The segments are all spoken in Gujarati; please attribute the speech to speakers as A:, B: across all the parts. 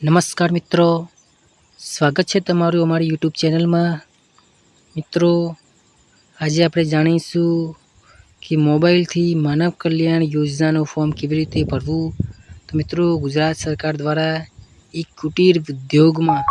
A: નમસ્કાર મિત્રો, સ્વાગત છે તમારું અમારી યુટ્યુબ ચેનલમાં। મિત્રો, આજે આપણે જાણીશું કે મોબાઈલથી માનવ કલ્યાણ યોજનાનું ફોર્મ કેવી રીતે ભરવું। તો મિત્રો, ગુજરાત સરકાર દ્વારા કુટીર ઉદ્યોગમાં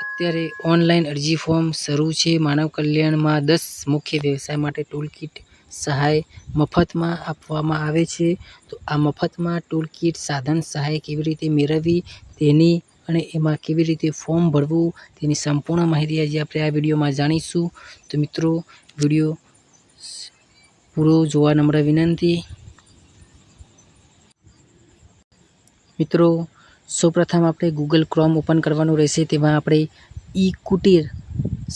A: અત્યારે ઓનલાઈન અરજી ફોર્મ શરૂ છે। માનવ કલ્યાણમાં 10 મુખ્ય વ્યવસાય માટે ટૂલકિટ સહાય મફતમાં આપવામાં આવે છે। તો આ મફતમાં ટૂલકિટ સાધન સહાય કેવી રીતે મેળવવી તેની અને એમાં કેવી રીતે ફોર્મ ભરવું તેની સંપૂર્ણ માહિતી આજે આપણે આ વિડીયોમાં જાણીશું। તો મિત્રો, વિડીયો પૂરો જોવા નમ્ર વિનંતી। મિત્રો, સૌપ્રથમ આપણે ગૂગલ ક્રોમ ઓપન કરવાનું રહેશે। તેમાં આપણે કુટીર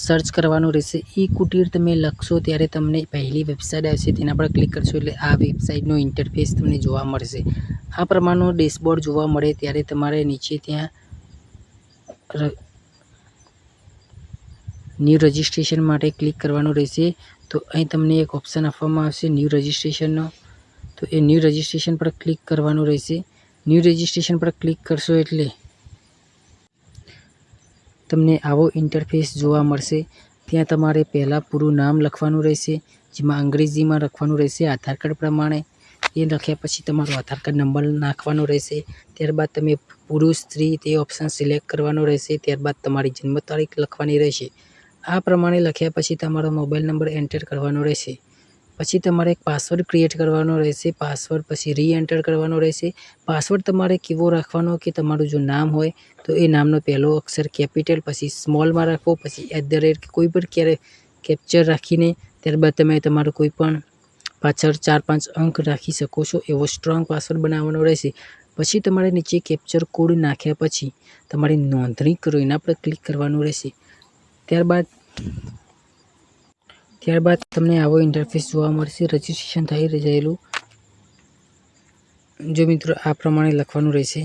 A: સર્ચ કરવાનું રહેશે। કુટીર તમે લખશો ત્યારે તમને પહેલી વેબસાઇટ આવશે, તેના પર ક્લિક કરશો એટલે આ વેબસાઇટનો ઇન્ટરફેસ તમને જોવા મળશે। આ પ્રમાણનો ડેશબોર્ડ જોવા મળે ત્યારે તમારે નીચે ત્યાં ન્યૂ રજિસ્ટ્રેશન માટે ક્લિક કરવાનું રહેશે। તો અહીં તમને એક ઓપ્શન આપવામાં આવશે ન્યૂ રજિસ્ટ્રેશનનો। તો એ ન્યૂ રજિસ્ટ્રેશન પર ક્લિક કરવાનું રહેશે। ન્યૂ રજિસ્ટ્રેશન પર ક્લિક કરશો એટલે તમને આવો ઇન્ટરફેસ જોવા મળશે। ત્યાં તમારે પહેલાં પૂરું નામ લખવાનું રહેશે, જેમાં અંગ્રેજીમાં લખવાનું રહેશે આધાર કાર્ડ પ્રમાણે। એ લખ્યા પછી તમારો આધાર કાર્ડ નંબર નાખવાનો રહેશે। ત્યારબાદ તમે પુરુષ સ્ત્રી તે ઓપ્શન સિલેક્ટ કરવાનો રહેશે। ત્યારબાદ તમારી જન્મ તારીખ લખવાની રહેશે। આ પ્રમાણે લખ્યા પછી તમારો મોબાઈલ નંબર એન્ટર કરવાનો રહેશે। પછી તમારે એક પાસવર્ડ ક્રિએટ કરવાનો રહેશે। પાસવર્ડ પછી રી એન્ટર કરવાનો રહેશે। પાસવર્ડ તમારે કેવો રાખવાનો કે તમારું જો નામ હોય તો એ નામનો પહેલો અક્ષર કેપિટલ, પછી સ્મોલમાં રાખવો, પછી @ કોઈ પણ કેપ્ચર રાખીને ત્યારબાદ તમે તમારું કોઈ પણ પાછળ 4-5 અંક રાખી શકો છો એવો સ્ટ્રોંગ પાસવર્ડ બનાવવાનો રહેશે। પછી તમારે નીચે કેપ્ચર કોડ નાખ્યા પછી તમારે નોંધણી કરો એના પર ક્લિક કરવાનું રહેશે। ત્યારબાદ તમને આવો ઇન્ટરફેસ જોવા મળશે રજિસ્ટ્રેશન થઈ રહેલું। જો મિત્રો, આ પ્રમાણે લખવાનું રહેશે।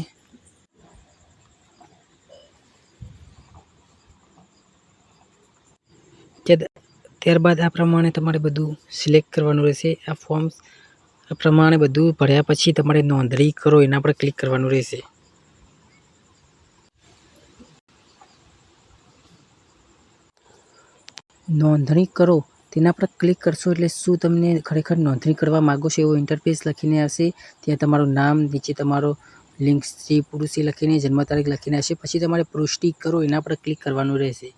A: ત્યારબાદ આ પ્રમાણે તમારે બધું સિલેક્ટ કરવાનું રહેશે। આ ફોર્મ પ્રમાણે બધું ભર્યા પછી તમારે નોંધણી કરો એના પર ક્લિક કરવાનું રહેશે। નોંધણી કરો તેના પર ક્લિક કરશો એટલે શું તમને ખરેખર નોંધણી કરવા માગો છો એવો ઇન્ટરફેસ લખીને આવશે। ત્યાં તમારું નામ, નીચે તમારો લિંગ સ્ત્રી પુરુષ લખીને જન્મ તારીખ લખીને આવશે। પછી તમારે પુષ્ટિ કરો એના પર ક્લિક કરવાનું રહેશે।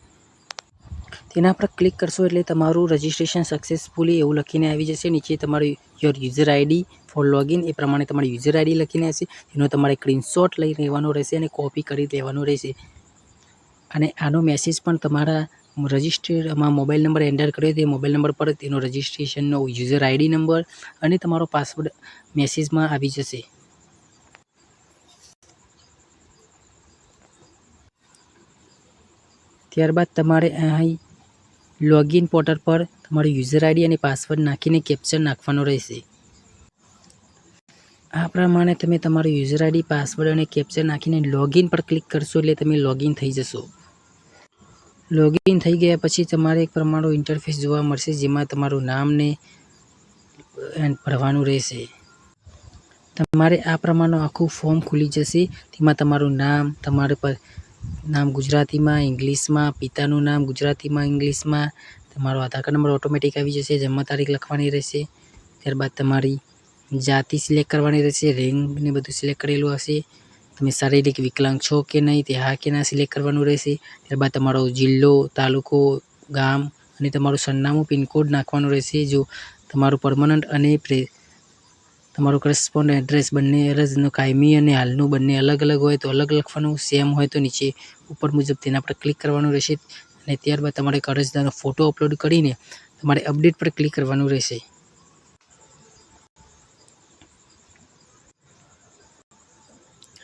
A: તેના પર ક્લિક કરશો એટલે તમારું રજિસ્ટ્રેશન સક્સેસફુલી એવું લખીને આવી જશે। નીચે તમારું your user ID for login એ પ્રમાણે તમારી યુઝર આઈડી લખીને આવશે। એનો તમારે સ્ક્રીનશોટ લઈ લેવાનો રહેશે અને કોપી કરી લેવાનું રહેશે। અને આનો મેસેજ પણ તમારા રજિસ્ટરમાં મોબાઈલ નંબર એન્ટર કર્યો તે મોબાઈલ નંબર પર તેનો રજિસ્ટ્રેશનનો યુઝર આઈડી નંબર અને તમારો પાસવર્ડ મેસેજમાં આવી જશે। ત્યારબાદ તમારે અહીં લોગિન પોર્ટલ પર તમારું યુઝર આઈડી અને પાસવર્ડ નાખીને કેપ્ચર નાખવાનો રહેશે। આ પ્રમાણે તમે તમારું યુઝર આઈડી, પાસવર્ડ અને કેપ્ચર નાખીને લોગિન પર ક્લિક કરશો એટલે તમે લોગિન થઈ જશો। લોગિન થઈ ગયા પછી તમારે એક પ્રમાણનો ઇન્ટરફેસ જોવા મળશે, જેમાં તમારું નામને ભરવાનું રહેશે। તમારે આ પ્રમાણનું આખું ફોર્મ ખુલી જશે। તેમાં તમારું નામ ગુજરાતીમાં, ઇંગ્લિશમાં, પિતાનું નામ ગુજરાતીમાં, ઇંગ્લિશમાં, તમારો આધાર કાર્ડ નંબર ઓટોમેટિક આવી જશે, જન્મ તારીખ લખવાની રહેશે। ત્યારબાદ તમારી જાતિ સિલેક્ટ કરવાની રહેશે, રિંગ ને બધું સિલેક્ટ કરેલું હશે। તમે શારીરિક વિકલાંગ છો કે નહીં તે હા કે ના સિલેક્ટ કરવાનું રહેશે। ત્યારબાદ તમારો જિલ્લો, તાલુકો, ગામ અને તમારું સરનામું, પિનકોડ નાખવાનું રહેશે। જો તમારું પરમનન્ટ અને તમારું કરસ્પોન્ડ એડ્રેસ બંને અરજનું કાયમી અને હાલનું બંને અલગ અલગ હોય તો અલગ લખવાનું, સેમ હોય તો નીચે ઉપર મુજબ તેના પર ક્લિક કરવાનું રહેશે। અને ત્યારબાદ તમારે અરજદારનો ફોટો અપલોડ કરીને તમારે અપડેટ પર ક્લિક કરવાનું રહેશે।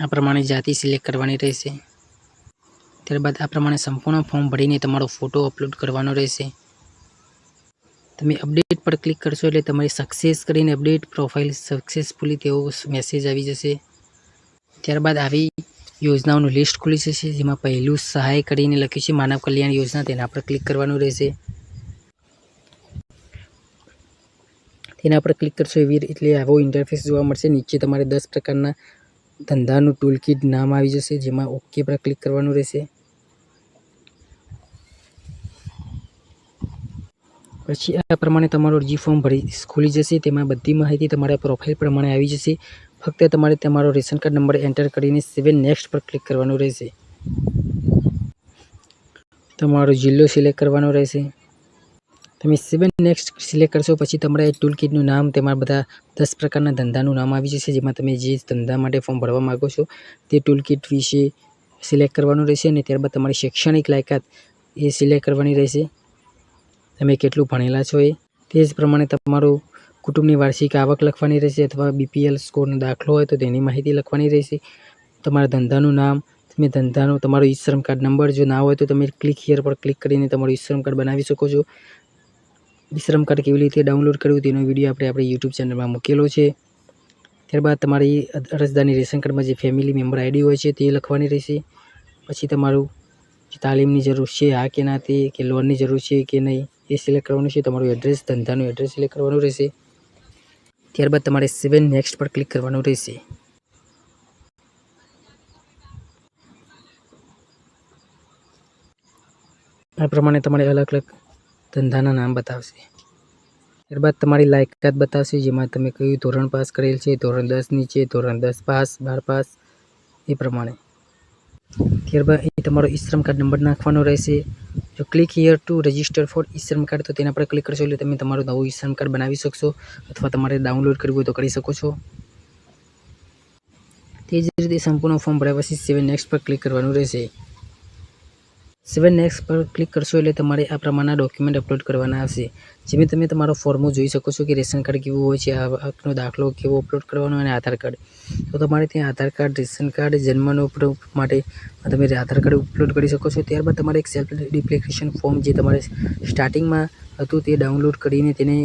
A: આ પ્રમાણે જાતિ સિલેક્ટ કરવાની રહેશે। ત્યારબાદ આ પ્રમાણે સંપૂર્ણ ફોર્મ ભરીને તમારો ફોટો અપલોડ કરવાનો રહેશે। તમે અપડેટ પર ક્લિક કરશો એટલે તમારી સક્સેસ કરીને અપડેટ પ્રોફાઇલ સક્સેસફુલી તેવો મેસેજ આવી જશે। ત્યારબાદ આવી યોજનાઓનું લિસ્ટ ખુલી જશે, જેમાં પહેલું સહાય કરીને લખ્યું છે માનવ કલ્યાણ યોજના, તેના પર ક્લિક કરવાનું રહેશે। તેના પર ક્લિક કરશો એટલે આવો ઇન્ટરફેસ જોવા મળશે। નીચે તમારે 10 પ્રકારના ધંધાનું ટૂલકીટ નામ આવી જશે, જેમાં ઓકે પર ક્લિક કરવાનું રહેશે. પછી આ પ્રમાણે તમારું અરજી ફોર્મ ખુલી જશે. તેમાં બધી માહિતી તમારા પ્રોફાઇલ પ્રમાણે આવી જશે. ફક્ત તમારે તમારો રેશન કાર્ડ નંબર એન્ટર કરીને સેવ નેક્સ્ટ પર ક્લિક કરવાનું રહેશે. તમારો જિલ્લો સિલેક્ટ કરવાનો રહેશે. તમે સેવ નેક્સ્ટ સિલેક્ટ કરશો પછી તમારા ટૂલ કિટનું નામ, તેમાં બધા 10 પ્રકારના ધંધાનું નામ આવી જશે, જેમાં તમે જે ધંધા માટે ફોર્મ ભરવા માગો છો તે ટૂલ કિટ વિશે સિલેક્ટ કરવાનું રહેશે. અને ત્યારબાદ તમારી શૈક્ષણિક લાયકાત એ સિલેક્ટ કરવાની રહેશે. તમે કેટલું ભણેલા છો તે જ પ્રમાણે તમારું કુટુંબની વાર્ષિક આવક લખવાની રહેશે, અથવા BPL સ્કોરનો દાખલો હોય તો તેની માહિતી લખવાની રહેશે. તમારા ધંધાનું નામ, તમે ધંધાનો તમારો ઈ શ્રમ કાર્ડ નંબર, જો ના હોય તો તમે ક્લિક હિયર પર ક્લિક કરીને તમારું ઈ શ્રમ કાર્ડ બનાવી શકો છો. ઈ શ્રમ કાર્ડ કેવી રીતે ડાઉનલોડ કરવું તેનો વિડીયો આપણે YouTube ચેનલમાં મૂકેલો છે. ત્યારબાદ તમારી અરજદારની રેશન કાર્ડમાં જે ફેમિલી મેમ્બર આઈડી હોય છે તે લખવાની રહેશે. પછી તમારું તાલીમની જરૂર છે હા કે ના, તે કે લોનની જરૂર છે કે નહીં એ સિલેક્ટ કરવાનું છે. તમારું એડ્રેસ, ધંધાનું એડ્રેસ સિલેક્ટ કરવાનું રહેશે. ત્યારબાદ તમારે સેવ નેક્સ્ટ પર ક્લિક કરવાનું રહેશે. આ પ્રમાણે તમારે અલગ અલગ ધંધાના નામ બતાવશે. ત્યારબાદ તમારી લાયકાત બતાવશે, જેમાં તમે કયું ધોરણ પાસ કરેલ છે, ધોરણ 10 નીચે, ધોરણ 10 પાસ, 12 પાસ એ પ્રમાણે. ત્યારબાદ અહીં તમારો ઈ શ્રમ કાર્ડ નંબર નાખવાનો રહેશે. જો click here to register for e Shram card, તો તેના પર ક્લિક કરશો એટલે તમે તમારું નવું ઈ શ્રમ કાર્ડ બનાવી શકશો, અથવા તમારે ડાઉનલોડ કરવું હોય તો કરી શકો છો. તે જ રીતે સંપૂર્ણ ફોર્મ ભર્યા પછી સેવ નેક્સ્ટ પર ક્લિક કરવાનું રહેશે. સેવ નેક્સ્ટ પર ક્લિક કરશો એટલે તમારે આ પ્રમાણના ડોક્યુમેન્ટ અપલોડ કરવાના આવશે. જેમાં તમે તમારો ફોર્મ જોઈ શકો છો કે રેશન કાર્ડ કેવું હોય છે, આવકનો દાખલો કેવો અપલોડ કરવાનો, અને આધાર કાર્ડ. તો તમારે ત્યાં આધાર કાર્ડ, રેશન કાર્ડ, જન્મનો પ્રૂફ માટે તમે આધાર કાર્ડ અપલોડ કરી શકો છો. ત્યારબાદ તમારે એક સેલ્ફ એપ્લિકેશન ફોર્મ જે તમારે સ્ટાર્ટિંગમાં હતું તે ડાઉનલોડ કરીને તેને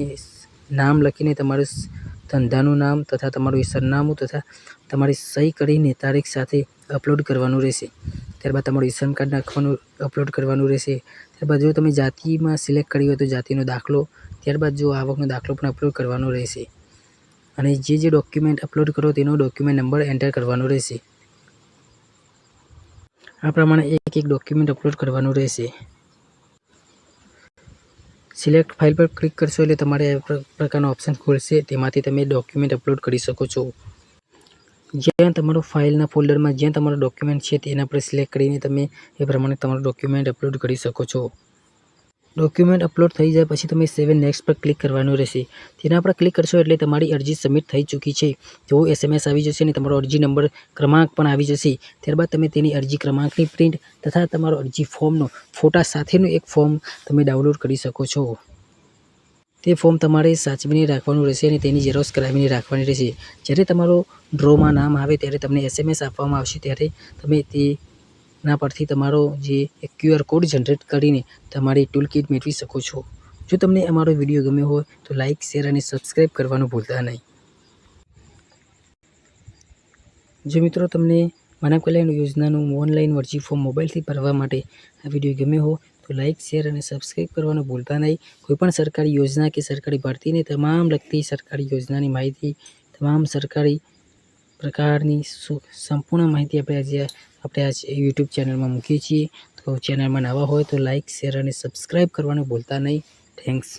A: નામ લખીને તમારું ધંધાનું નામ તથા તમારું સરનામું તથા તમારી સહી કરીને તારીખ સાથે અપલોડ કરવાનું રહેશે. ત્યારબાદ તમારું ઈ શ્રમ કાર્ડ નાખવાનું અપલોડ કરવાનું રહેશે. ત્યારબાદ જો તમે જાતિમાં સિલેક્ટ કરી હોય તો જાતિનો દાખલો, ત્યારબાદ જો આવકનો દાખલો પણ અપલોડ કરવાનો રહેશે. અને જે ડોક્યુમેન્ટ અપલોડ કરો તેનો ડોક્યુમેન્ટ નંબર એન્ટર કરવાનો રહેશે. આ પ્રમાણે એક એક ડોક્યુમેન્ટ અપલોડ કરવાનું રહેશે. સિલેક્ટ ફાઇલ પર ક્લિક કરશો એટલે તમારે આ પ્રકારનો ઓપ્શન ખુલશે, તેમાંથી તમે ડોક્યુમેન્ટ અપલોડ કરી શકો છો. જ્યાં તમારો ફાઇલના ફોલ્ડરમાં જ્યાં તમારો ડોક્યુમેન્ટ છે તેના પર સિલેક્ટ કરીને તમે એ પ્રમાણે તમારું ડોક્યુમેન્ટ અપલોડ કરી શકો છો. ડોક્યુમેન્ટ અપલોડ થઈ જાય પછી તમે સેવ નેક્સ્ટ પર ક્લિક કરવાનું રહેશે. તેના પર ક્લિક કરશો એટલે તમારી અરજી સબમિટ થઈ ચૂકી છે તેવો SMS આવી જશે, અને તમારો અરજી નંબર ક્રમાંક પણ આવી જશે. ત્યારબાદ તમે તેની અરજી ક્રમાંકની પ્રિન્ટ તથા તમારો અરજી ફોર્મનો ફોટા સાથેનું એક ફોર્મ તમે ડાઉનલોડ કરી શકો છો. તે ફોર્મ તમારે સાચવીને રાખવાનું રહેશે અને તેની ઝેરોક્ષ કરાવીને રાખવાની રહેશે. જ્યારે તમારો ડ્રોમાં નામ આવે ત્યારે તમને SMS આપવામાં આવશે, ત્યારે તમે તેના પરથી તમારો જે QR કોડ જનરેટ કરીને તમારી ટૂલ કિટ મેળવી શકો છો. જો તમને અમારો વિડીયો ગમ્યો હોય તો લાઇક, શેર અને સબસ્ક્રાઈબ કરવાનું ભૂલતા નહીં. જો મિત્રો તમને માનવ કલ્યાણ યોજનાનું ઓનલાઈન અરજી ફોર્મ મોબાઈલથી ભરવા માટે આ વિડીયો ગમ્યો હોય તો લાઇક, શેર અને સબસ્ક્રાઈબ કરવાનું ભૂલતા નહીં. કોઈપણ સરકારી યોજના કે સરકારી ભરતીને તમામ લગતી સરકારી યોજનાની માહિતી, તમામ સરકારી પ્રકારની સંપૂર્ણ માહિતી આપણે આ YouTube ચેનલમાં મૂકીએ છીએ. તો ચેનલમાં નવા હોય તો લાઇક, શેર અને સબસ્ક્રાઈબ કરવાનું ભૂલતા નહીં. થેન્ક્સ.